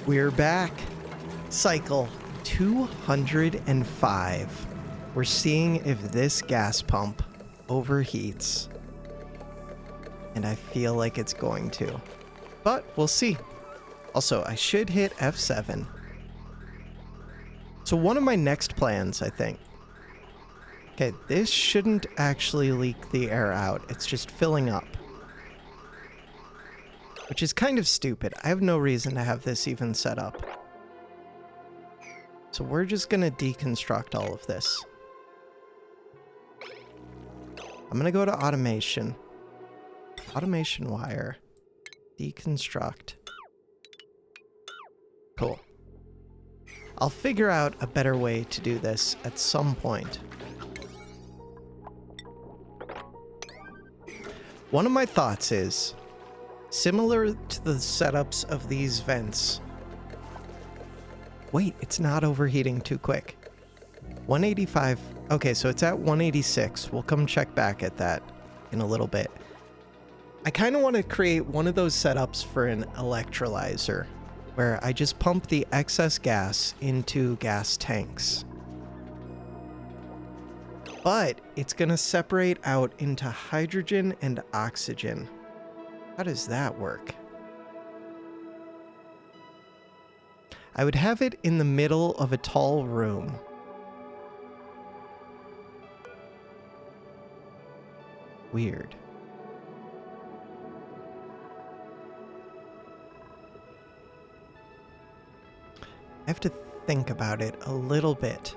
We're back. Cycle 205. We're seeing if this gas pump overheats. And I feel like it's going to. But we'll see. Also, I should hit F7. So one of my next plans, I think. Okay, this shouldn't actually leak the air out. It's just filling up. Which is kind of stupid. I have no reason to have this even set up. So we're just going to deconstruct all of this. I'm going to go to automation. Automation wire. Deconstruct. Cool. I'll figure out a better way to do this at some point. One of my thoughts is, similar to the setups of these vents. Wait, it's not overheating too quick. 185. Okay, so it's at 186. We'll come check back at that in a little bit. I kind of want to create one of those setups for an electrolyzer, where I just pump the excess gas into gas tanks. But it's going to separate out into hydrogen and oxygen. How does that work? I would have it in the middle of a tall room. Weird. I have to think about it a little bit.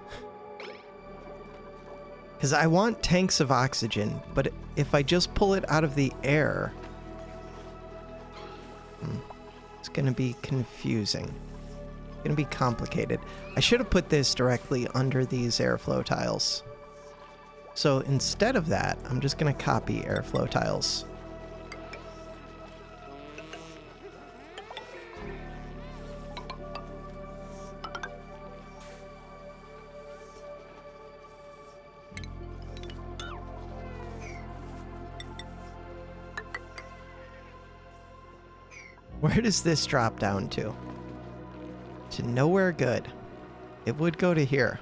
Because I want tanks of oxygen, but if I just pull it out of the air, it's going to be confusing. It's going to be complicated. I should have put this directly under these airflow tiles. So instead of that, I'm just going to copy airflow tiles. Where does this drop down to? To nowhere good. It would go to here.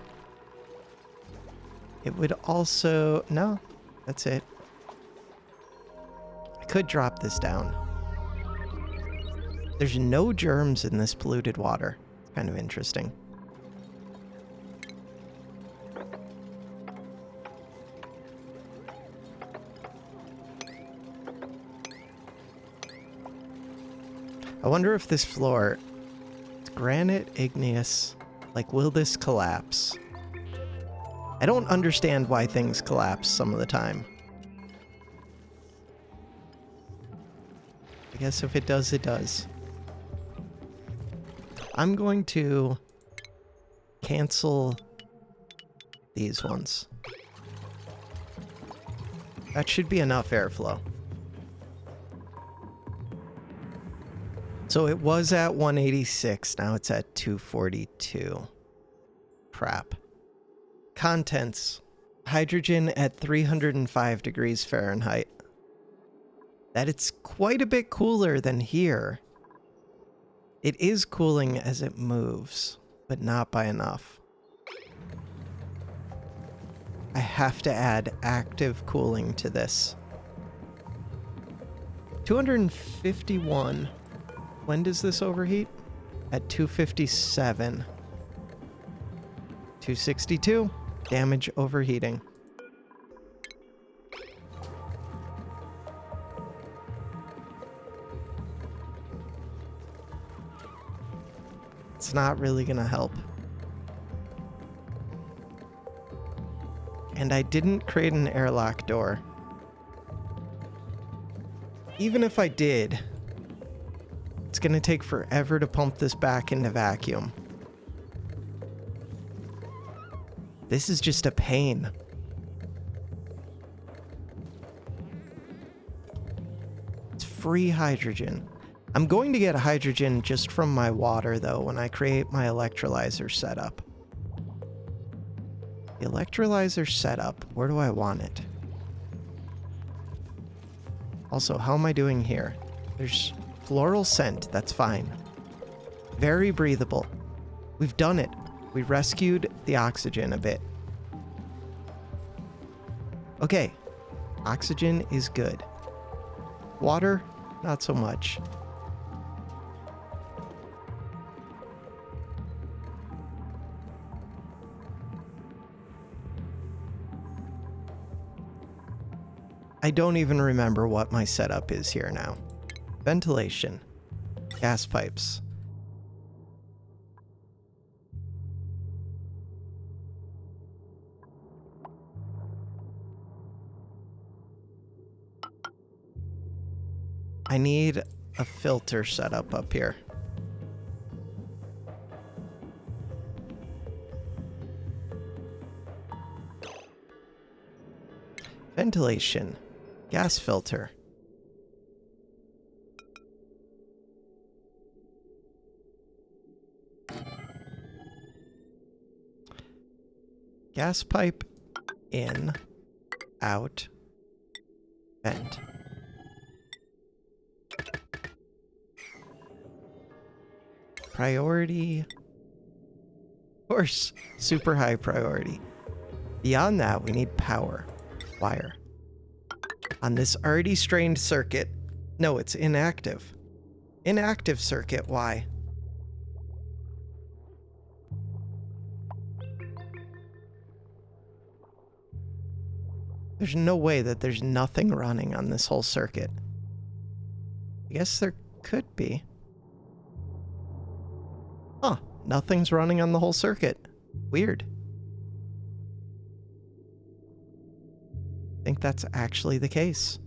It would also... No, that's it. I could drop this down. There's no germs in this polluted water. It's kind of interesting. I wonder if this floor, it's granite, igneous, like, will this collapse? I don't understand why things collapse some of the time. I guess if it does, it does. I'm going to cancel these ones. That should be enough airflow. So it was at 186, now it's at 242. Crap. Contents. Hydrogen at 305 degrees Fahrenheit. That it's quite a bit cooler than here. It is cooling as it moves, but not by enough. I have to add active cooling to this. 251. When does this overheat? At 257. 262. Damage overheating. It's not really gonna help. And I didn't create an airlock door. Even if I did, it's going to take forever to pump this back into vacuum. This is just a pain. It's free hydrogen. I'm going to get hydrogen just from my water, though, when I create my electrolyzer setup. The electrolyzer setup, where do I want it? Also, how am I doing here? There's floral scent, that's fine. Very breathable. We've done it. We rescued the oxygen a bit. Okay. Oxygen is good. Water, not so much. I don't even remember what my setup is here now. Ventilation. Gas pipes. I need a filter setup up here. Ventilation. Gas filter. Gas pipe in, out, vent. Priority. Of course, super high priority. Beyond that, we need power. Wire. On this already strained circuit. No, it's inactive. Inactive circuit, why? There's no way that there's nothing running on this whole circuit. I guess there could be. Huh, nothing's running on the whole circuit. Weird. I think that's actually the case.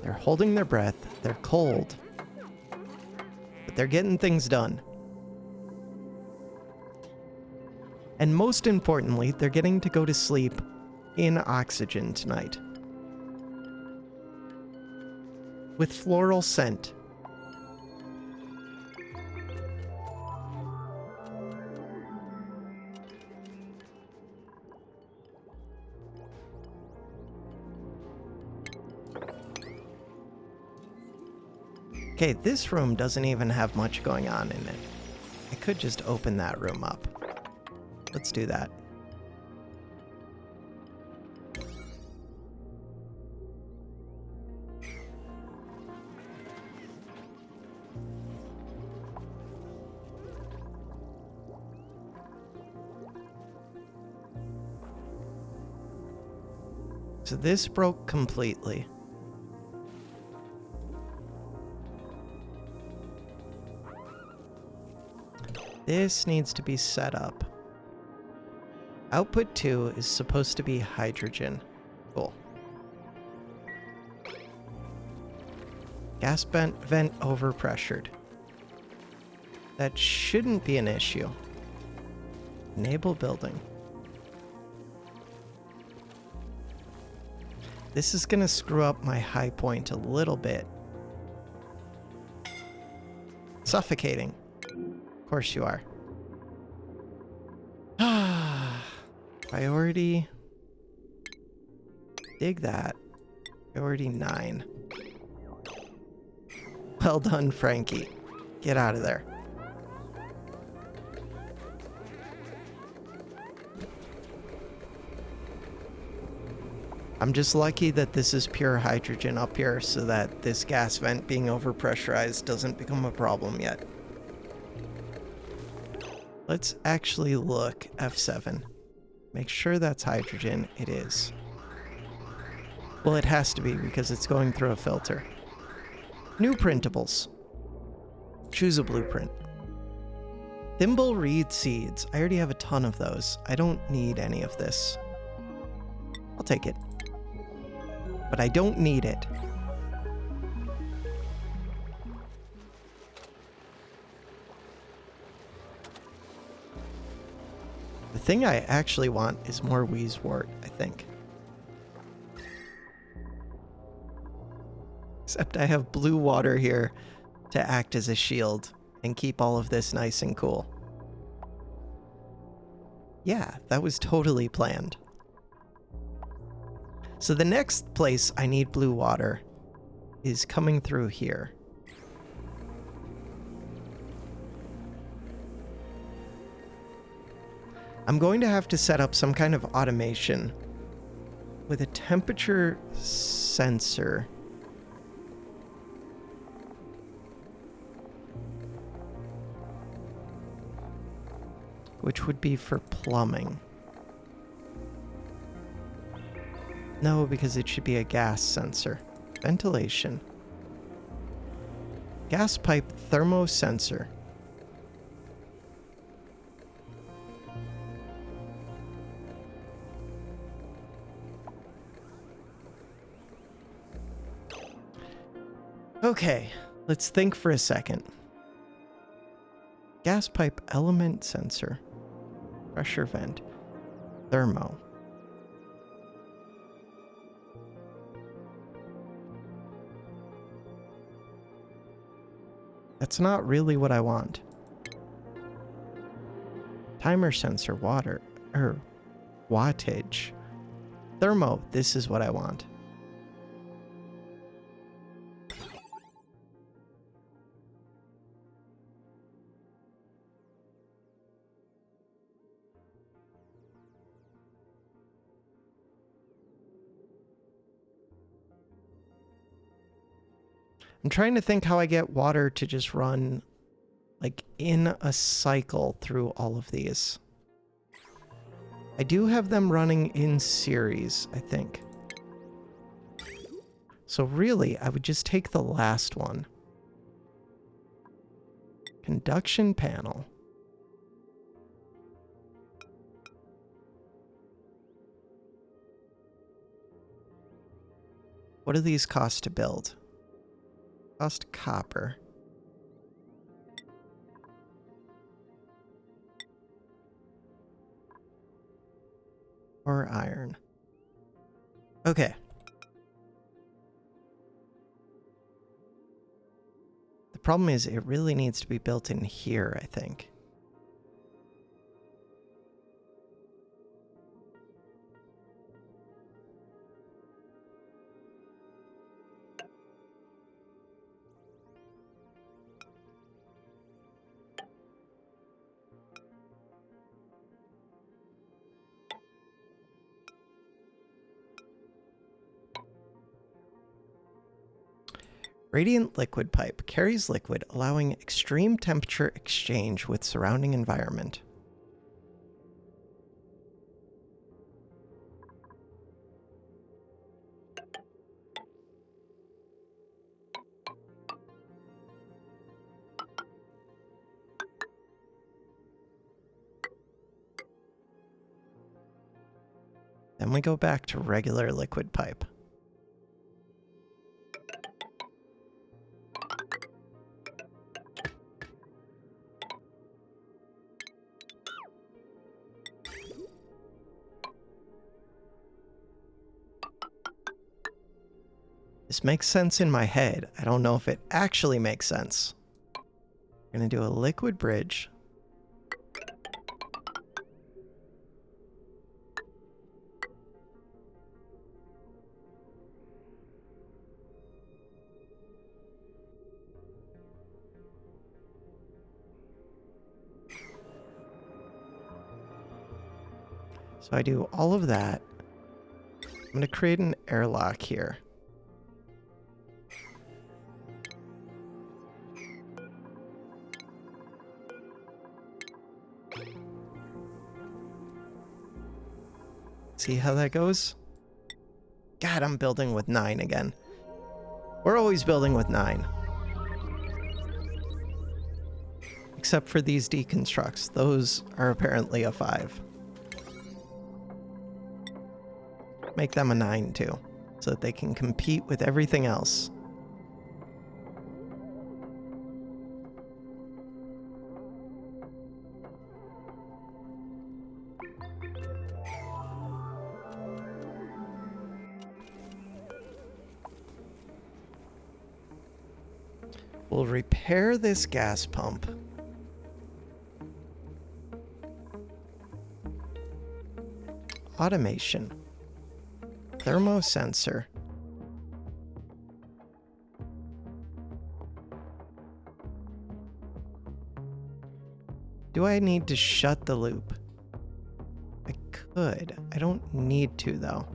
They're holding their breath, they're cold, but they're getting things done. And most importantly, they're getting to go to sleep in oxygen tonight. With floral scent. Okay, this room doesn't even have much going on in it. I could just open that room up. Let's do that. So this broke completely. This needs to be set up. Output 2 is supposed to be hydrogen. Cool. Gas vent overpressured. That shouldn't be an issue. Enable building. This is gonna screw up my high point a little bit. Suffocating. Of course you are. Priority. Dig that. Priority 9. Well done, Frankie. Get out of there. I'm just lucky that this is pure hydrogen up here so that this gas vent being overpressurized doesn't become a problem yet. Let's actually look F7. Make sure that's hydrogen. It is. Well, it has to be because it's going through a filter. New printables. Choose a blueprint. Thimble reed seeds. I already have a ton of those. I don't need any of this. I'll take it. But I don't need it. The thing I actually want is more Wheezewort, I think. Except I have blue water here to act as a shield and keep all of this nice and cool. Yeah, that was totally planned. So the next place I need blue water is coming through here. I'm going to have to set up some kind of automation with a temperature sensor. Which would be for plumbing. No, because it should be a gas sensor. Ventilation. Gas pipe thermosensor. Okay, let's think for a second. Gas pipe element sensor. Pressure vent. Thermo. That's not really what I want. Timer sensor, water, wattage. Thermo, this is what I want. I'm trying to think how I get water to just run like in a cycle through all of these. I do have them running in series, I think. So really, I would just take the last one. Conduction panel. What do these cost to build? Cost copper. Or iron. Okay. The problem is it really needs to be built in here, I think. Radiant liquid pipe carries liquid, allowing extreme temperature exchange with surrounding environment. Then we go back to regular liquid pipe. This makes sense in my head. I don't know if it actually makes sense. I'm going to do a liquid bridge. So I do all of that. I'm going to create an airlock here. See how that goes? God, I'm building with 9 again. We're always building with 9. Except for these deconstructs. Those are apparently a 5. Make them a 9 too, so that they can compete with everything else. We'll repair this gas pump. Automation. Thermosensor. Do I need to shut the loop? I could. I don't need to, though.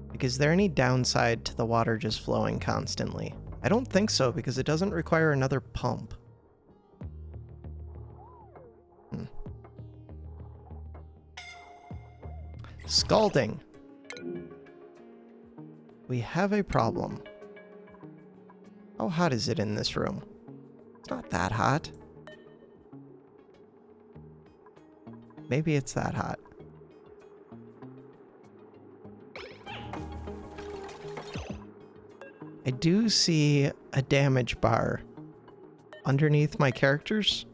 Like, is there any downside to the water just flowing constantly? I don't think so, because it doesn't require another pump. Scalding. We have a problem. How hot is it in this room? It's not that hot. Maybe it's that hot. I do see a damage bar underneath my characters.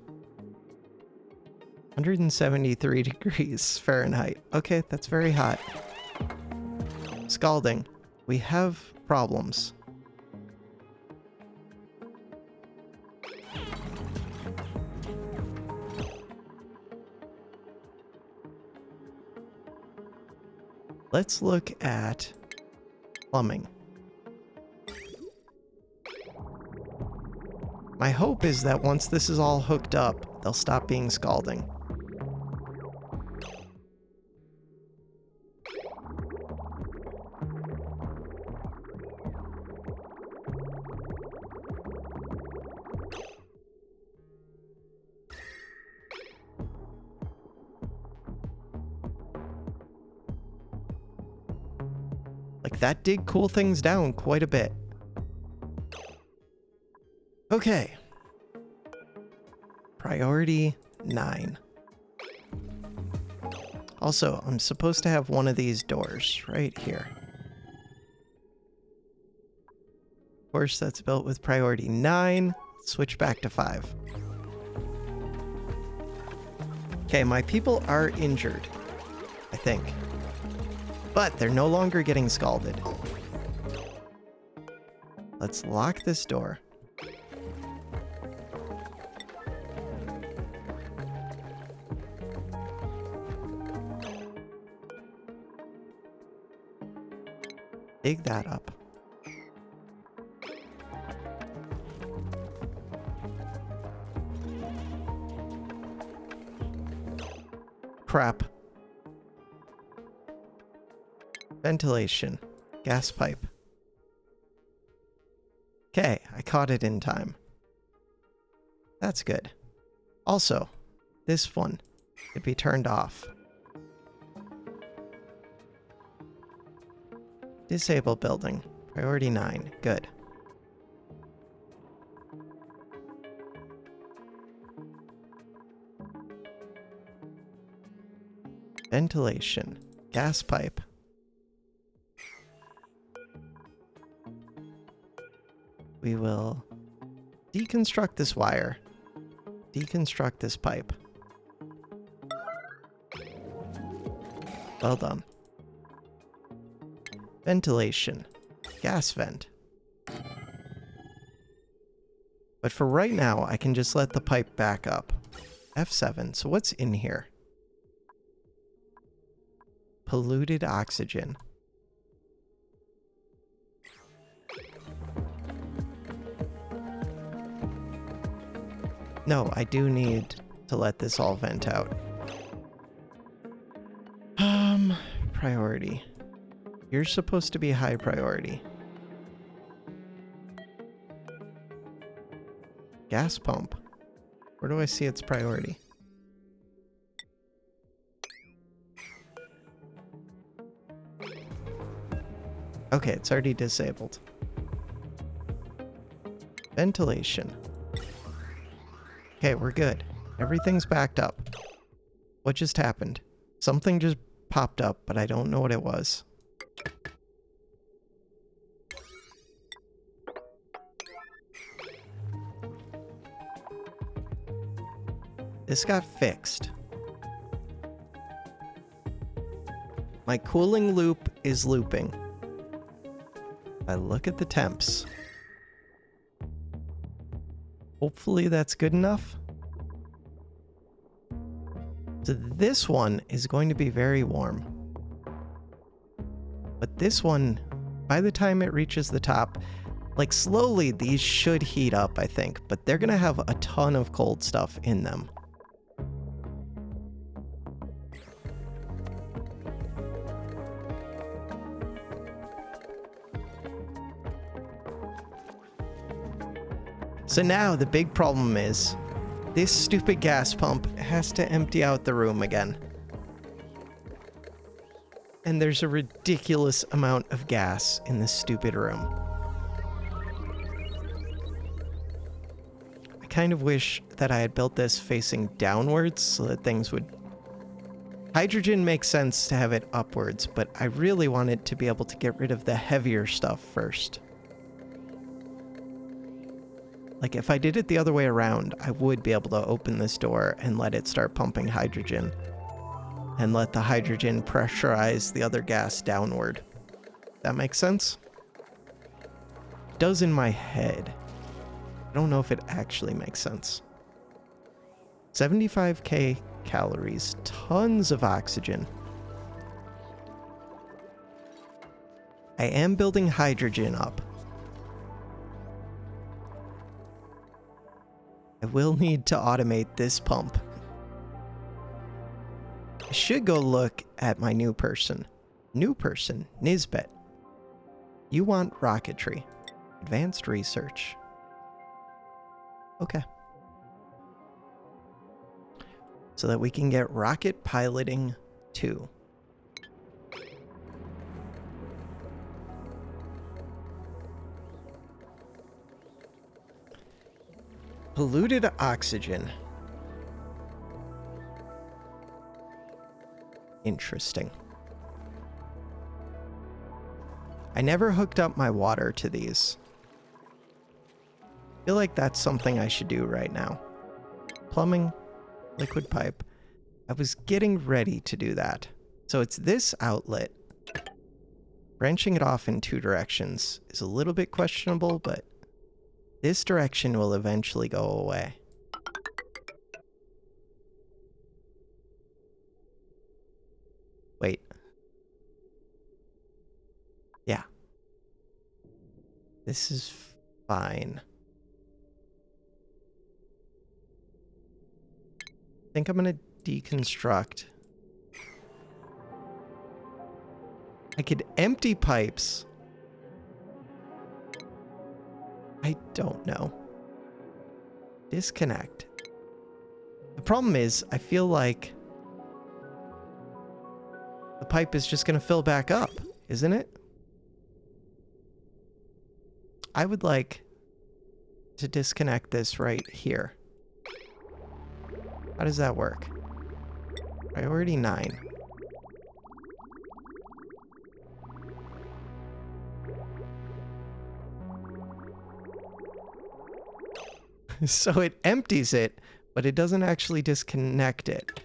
173 degrees Fahrenheit. Okay, that's very hot. Scalding. We have problems. Let's look at plumbing. My hope is that once this is all hooked up, they'll stop being scalding. Like, that did cool things down quite a bit. Okay. Priority 9. Also, I'm supposed to have one of these doors right here. Of course, that's built with priority 9. Switch back to 5. Okay, my people are injured, I think. But they're no longer getting scalded. Let's lock this door. Dig that up. Crap. Ventilation. Gas pipe. Okay, I caught it in time. That's good. Also, this one could be turned off. Disable building. Priority 9. Good. Ventilation. Gas pipe. We will deconstruct this wire. Deconstruct this pipe. Well done. Ventilation. Gas vent. But for right now, I can just let the pipe back up. F7. So what's in here? Polluted oxygen. No, I do need to let this all vent out. Priority. You're supposed to be high priority. Gas pump. Where do I see its priority? Okay, it's already disabled. Ventilation. Okay, we're good. Everything's backed up. What just happened? Something just popped up, but I don't know what it was. This got fixed. My cooling loop is looping. I look at the temps. Hopefully that's good enough. So this one is going to be very warm. But this one, by the time it reaches the top, like slowly these should heat up, I think. But they're going to have a ton of cold stuff in them. So now the big problem is this stupid gas pump has to empty out the room again. And there's a ridiculous amount of gas in this stupid room. I kind of wish that I had built this facing downwards so that things would... Hydrogen makes sense to have it upwards, but I really wanted to be able to get rid of the heavier stuff first. Like, if I did it the other way around, I would be able to open this door and let it start pumping hydrogen. And let the hydrogen pressurize the other gas downward. That makes sense? It does in my head. I don't know if it actually makes sense. 75k calories, tons of oxygen. I am building hydrogen up. I will need to automate this pump. I should go look at my new person. New person, Nisbet. You want rocketry. Advanced research. Okay. So that we can get rocket piloting 2. Polluted oxygen. Interesting. I never hooked up my water to these. I feel like that's something I should do right now. Plumbing, liquid pipe. I was getting ready to do that. So it's this outlet. Branching it off in 2 directions is a little bit questionable, but this direction will eventually go away. Wait. Yeah. This is fine. I think I'm gonna deconstruct. I could empty pipes. I don't know. Disconnect. The problem is, I feel like the pipe is just going to fill back up, isn't it? I would like to disconnect this right here. How does that work? Priority 9. So it empties it, but it doesn't actually disconnect it.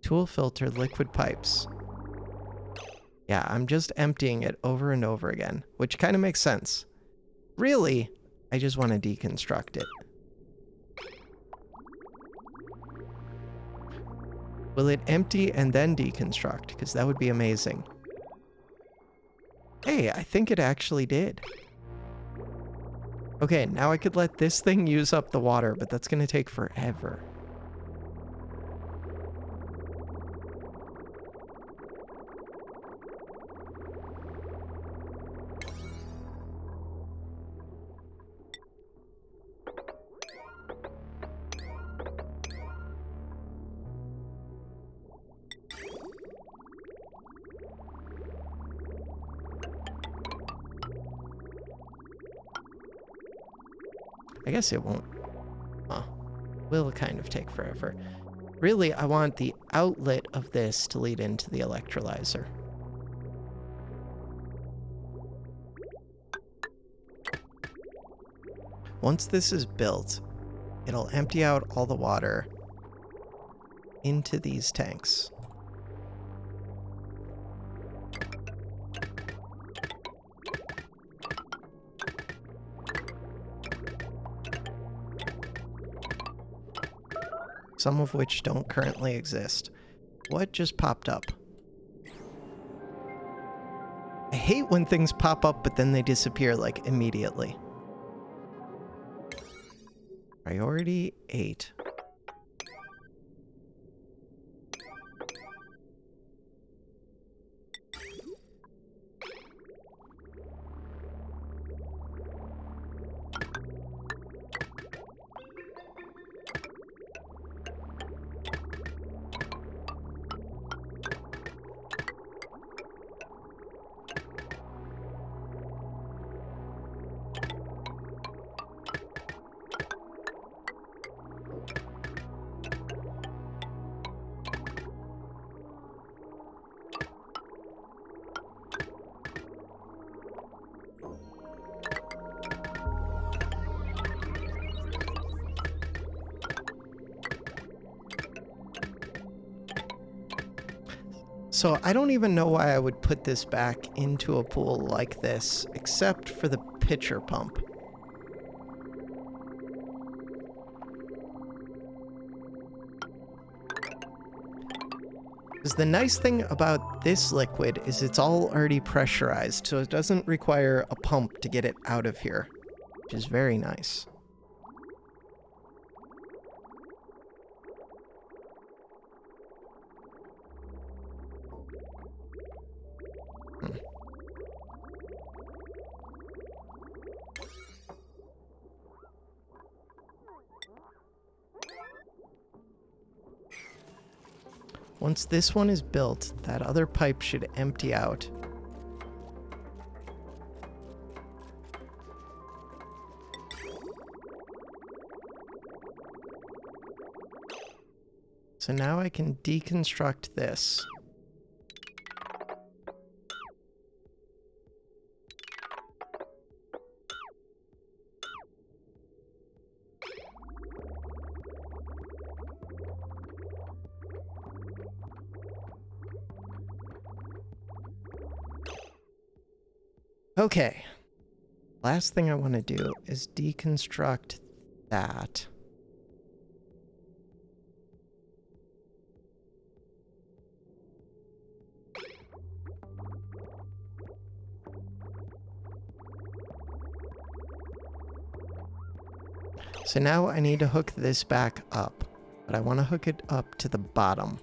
Tool filter liquid pipes. Yeah, I'm just emptying it over and over again, which kind of makes sense. Really, I just want to deconstruct it. Will it empty and then deconstruct? Because that would be amazing. Hey, I think it actually did. Okay, now I could let this thing use up the water, but that's going to take forever. I guess it won't. Will kind of take forever. Really, I want the outlet of this to lead into the electrolyzer. Once this is built, it'll empty out all the water into these tanks. some of which don't currently exist. What just popped up? I hate when things pop up, but then they disappear, like, immediately. Priority 8. So I don't even know why I would put this back into a pool like this, except for the pitcher pump. Because the nice thing about this liquid is it's all already pressurized, so it doesn't require a pump to get it out of here, which is very nice. Once this one is built, that other pipe should empty out. So now I can deconstruct this. Okay, last thing I want to do is deconstruct that. So now I need to hook this back up, but I want to hook it up to the bottom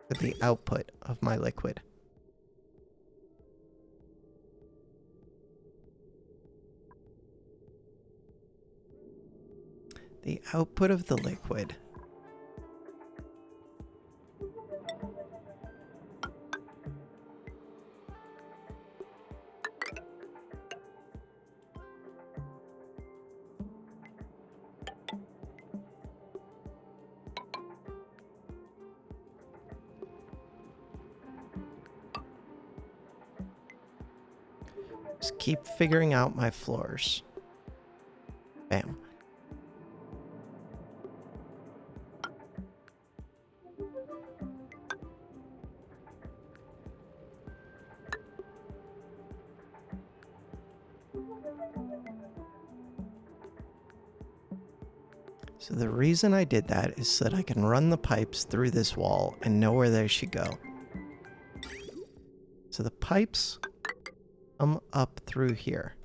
for the output of my liquid. The output of the liquid . Just keep figuring out my floors. Bam. So the reason I did that is so that I can run the pipes through this wall and know where they should go. So the pipes come up through here.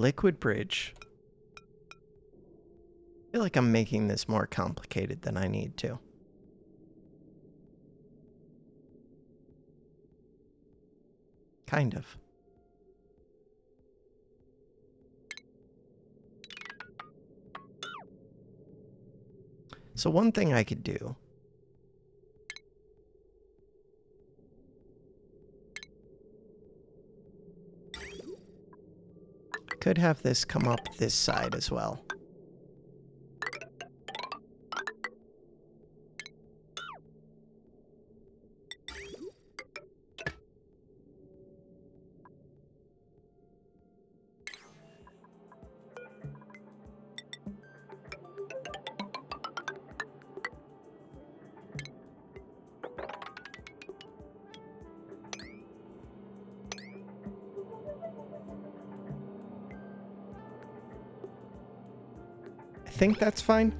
Liquid bridge. I feel like I'm making this more complicated than I need to. Kind of. So one thing I could do could have this come up this side as well. think that's fine.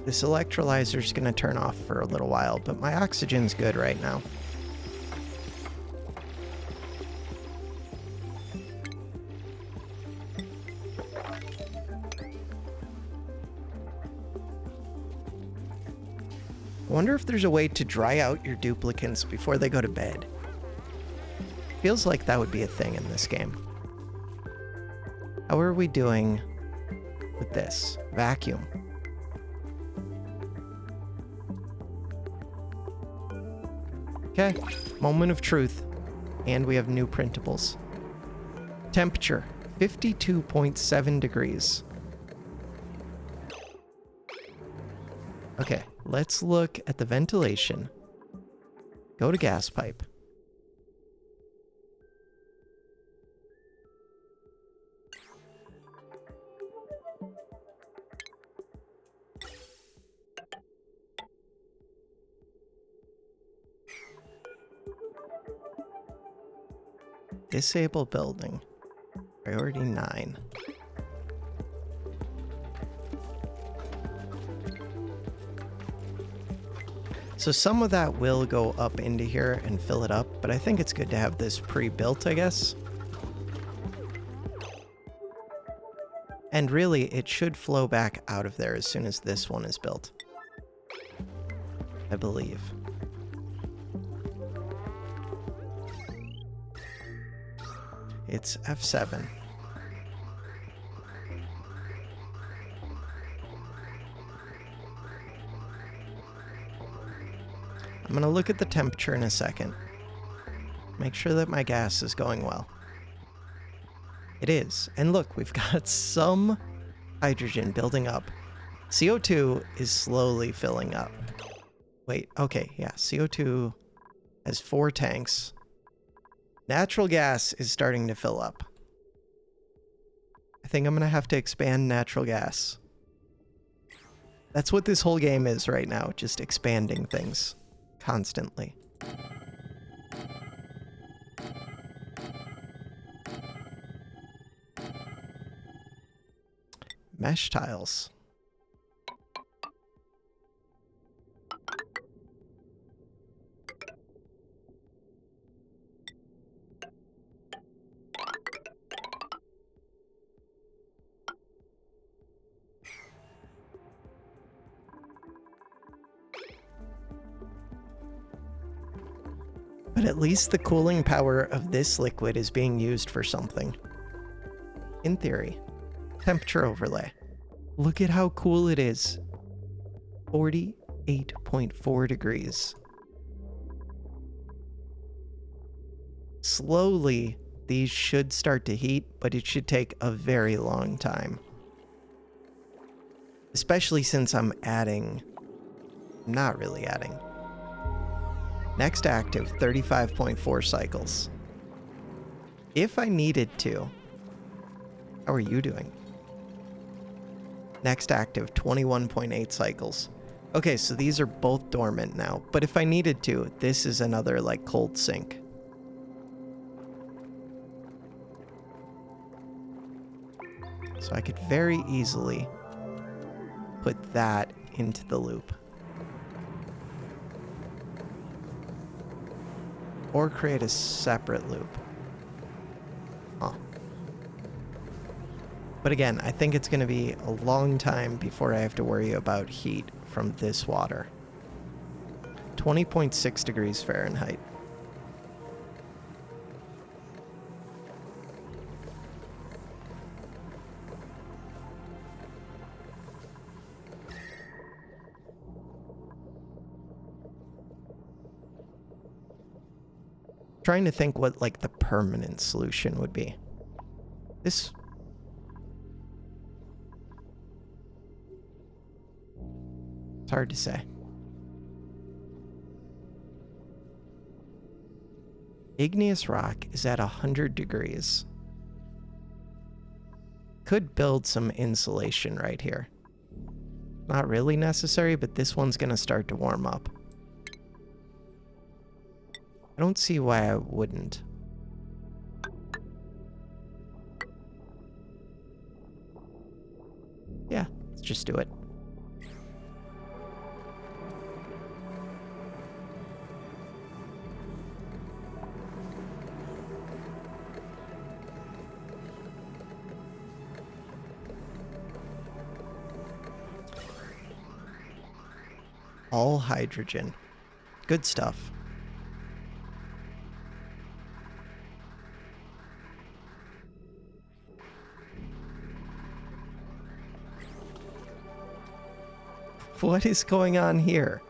This electrolyzer's gonna turn off for a little while, but my oxygen's good right now. I wonder if there's a way to dry out your duplicants before they go to bed. Feels like that would be a thing in this game. How are we doing with this? Vacuum. Okay, moment of truth. And we have new printables. Temperature, 52.7 degrees. Okay, let's look at the ventilation. Go to gas pipe. Disable building. Priority 9. So some of that will go up into here and fill it up, but I think it's good to have this pre-built, I guess. And really, it should flow back out of there as soon as this one is built. I believe. It's F7. I'm going to look at the temperature in a second. Make sure that my gas is going well. It is. And look, we've got some hydrogen building up. CO2 is slowly filling up. Wait, okay, yeah, CO2 has 4 tanks. Natural gas is starting to fill up. I think I'm going to have to expand natural gas. That's what this whole game is right now, just expanding things constantly. Mesh tiles. But at least the cooling power of this liquid is being used for something. In theory. Temperature overlay. Look at how cool it is. 48.4 degrees. Slowly, these should start to heat, but it should take a very long time. Especially since I'm not really adding. Next active, 35.4 cycles. If I needed to. How are you doing? Next active, 21.8 cycles. Okay, so these are both dormant now. But if I needed to, this is another, like, cold sink. So I could very easily put that into the loop. Or create a separate loop. Huh. But again, I think it's going to be a long time before I have to worry about heat from this water. 20.6 degrees Fahrenheit. Trying to think what, like, the permanent solution would be. This... It's hard to say. Igneous rock is at 100 degrees. Could build some insulation right here. Not really necessary, but this one's gonna start to warm up. I don't see why I wouldn't. Yeah, just do it. All hydrogen. Good stuff. What is going on here?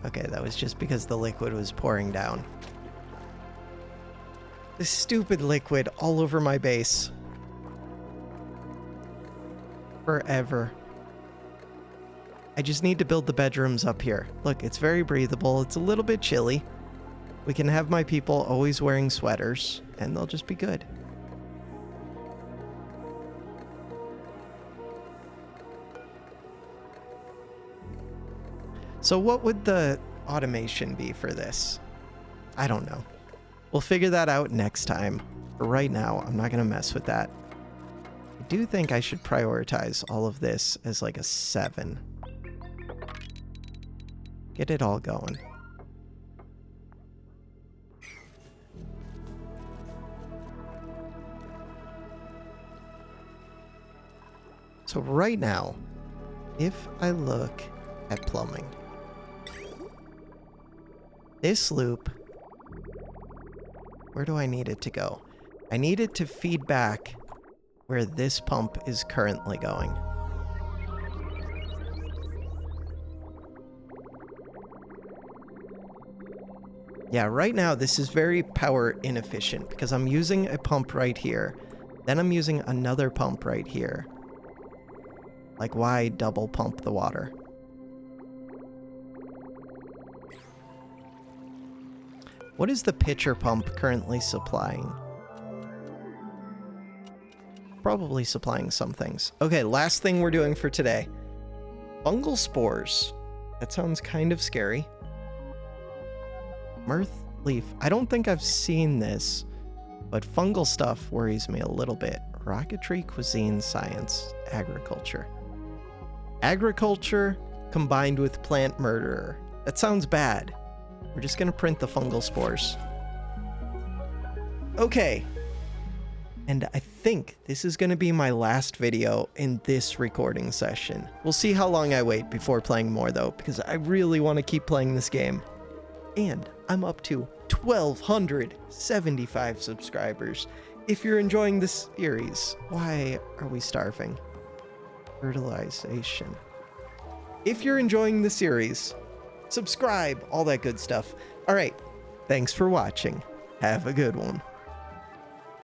Okay, that was just because the liquid was pouring down. This stupid liquid all over my base. Forever. I just need to build the bedrooms up here. Look, it's very breathable. It's a little bit chilly. We can have my people always wearing sweaters, and they'll just be good. So what would the automation be for this? I don't know. We'll figure that out next time. For right now, I'm not going to mess with that. I do think I should prioritize all of this as like a 7. Get it all going. So right now, if I look at plumbing, this loop, where do I need it to go? I need it to feed back where this pump is currently going. Yeah, right now this is very power inefficient because I'm using a pump right here. Then I'm using another pump right here. Like, why double pump the water? What is the pitcher pump currently supplying? Probably supplying some things. Okay, last thing we're doing for today. Fungal spores. That sounds kind of scary. Mirth leaf. I don't think I've seen this, but fungal stuff worries me a little bit. Rocketry, cuisine, science, agriculture. Agriculture combined with plant murderer. That sounds bad. We're just gonna print the fungal spores. Okay. And I think this is gonna be my last video in this recording session. We'll see how long I wait before playing more though, because I really want to keep playing this game. And I'm up to 1,275 subscribers. If you're enjoying this series, why are we starving? Fertilization. If you're enjoying the series, subscribe, all that good stuff. All right, thanks for watching. Have a good one.